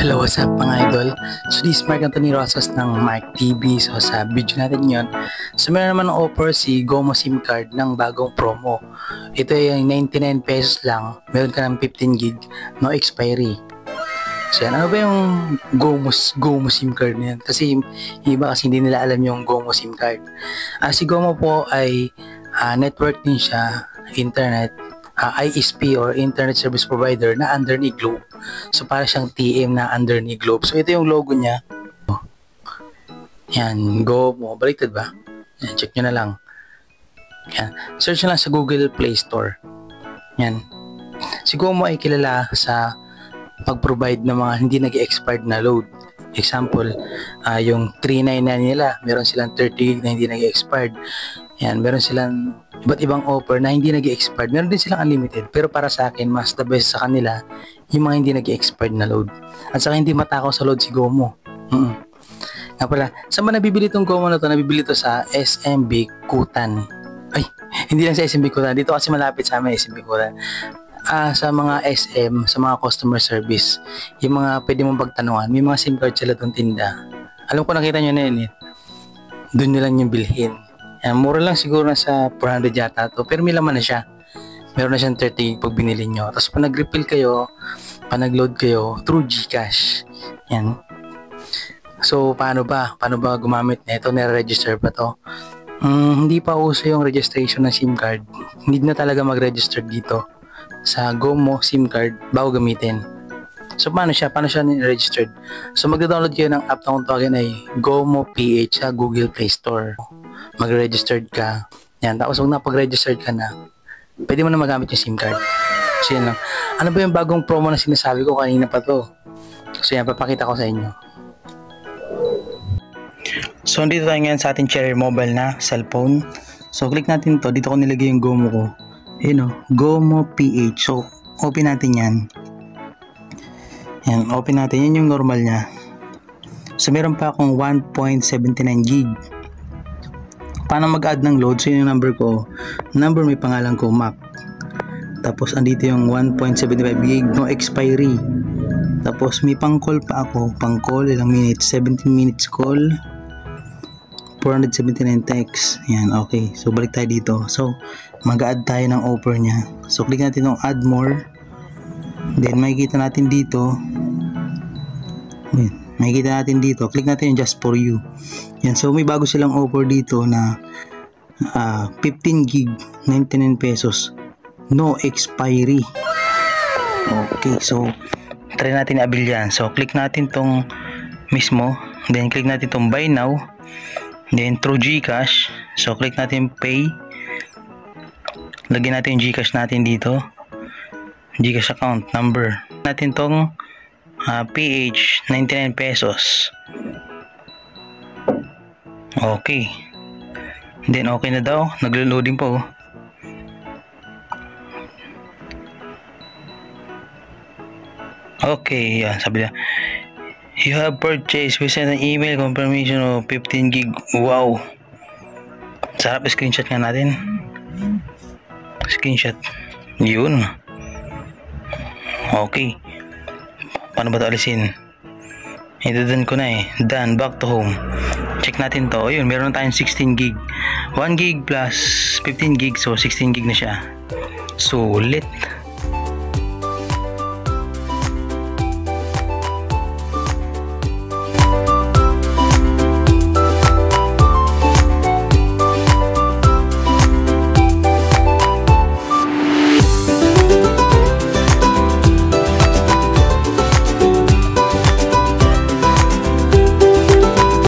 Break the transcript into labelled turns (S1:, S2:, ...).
S1: Hello, what's up mga idol? So this is Mark Anthony Rosas ng Mark TV. So sa video natin yon, so meron naman ng offer si GOMO SIM card ng bagong promo. Ito ay 99 pesos lang, meron ka ng 15 gig, no expiry. So yan, ano ba yung GOMO SIM card na yan? Kasi yung iba kasi hindi nila alam yung GOMO SIM card. Si GOMO po ay network din siya, internet, ISP or Internet Service Provider na under ni Globe. So para siyang TM na under ni Globe. So ito yung logo niya. Yan, GOMO. Baliktad ba? Yan, check nyo na lang. Yan. Search nyo lang sa Google Play Store. Yan. Si GOMO ay kilala sa pag-provide ng mga hindi nag-expired na load. Example, yung 399 nila, meron silang 30 gig na hindi nag-expired. Yan, meron silang iba't ibang offer na hindi nag-expired. Meron din silang unlimited. Pero para sa akin, mas the best sa kanila yung mga hindi nag-expired na load. At saka hindi matakaw sa load si GOMO. Nga pala, saan ba nabibili itong GOMO na to? Nabibili to sa SMB Kutan. Ay, hindi lang sa SMB Kutan. Dito kasi malapit sa amin SMB Kutan. Sa mga SM, sa mga customer service, yung mga pwede mong pagtanungan, may mga SIM card sila itong tinda. Alam ko nakita nyo na yun eh. Doon nyo lang yung bilhin. Yan, mura lang siguro na sa 400 yata to, pero may laman na siya. Meron na siyang 30 pag binili nyo. Tapos pag nag-refill kayo, pag nag-load kayo, through GCash. Yan. So, paano ba? Paano ba gumamit na ito? Nire-register pa to? Hindi pa uso yung registration ng SIM card. Hindi na talaga mag-register dito sa GOMO SIM card bago gamitin. So, paano siya? Paano siya registered? So, mag-download kayo ng app na kung tawagin ay GOMO PH sa Google Play Store. Mag-registered ka. Yan. Tapos, huwag na pag-registered ka na, pwede mo na magamit yung SIM card. So, yan lang. Ano ba yung bagong promo na sinasabi ko kanina pa to? So, yan. Papakita ko sa inyo. So, dito tayo ngayon sa ating Cherry Mobile na cellphone. So, click natin to. Dito ko nilagay yung GOMO ko. Ayun o. GOMO PH. So, open natin yan. Yan. Open natin. Yan yung normal niya. So, meron pa akong 1.79 gig. Paano mag-add ng load? So, yung number ko. Number may pangalan ko, Mac. Tapos, andito yung 1.75 gig. No expiry. Tapos, may pang-call pa ako. Pang-call, ilang minutes? 17 minutes call. 479 text. Yan, okay. So, balik tayo dito. So, mag-add tayo ng offer niya. So, click natin yung add more. Then, makikita natin dito. Yan. Makikita natin dito. Click natin yung just for you. Yan. So, may bago silang offer dito na 15 gig, 99 pesos. No expiry. Okay. So, try natin i-avail yan. So, click natin tong mismo. Then, click natin tong buy now. Then, through GCash. So, click natin pay. Lagyan natin yung GCash natin dito. GCash account number. Natin tong PH 99 pesos. Okay. Then okay na daw. Naglo-loading po. Okay, yan sabi niya. You have purchased. We send an email confirmation of 15 gig. Wow. Sarap, screenshot nga natin. Screenshot. Yun. Okay. Paano ba ito alisin? Ito ko na eh. Done. Back to home. Check natin to. Ayun, meron tayong 16 gig. 1 gig plus 15 gig. So, 16 gig na siya. Sulit.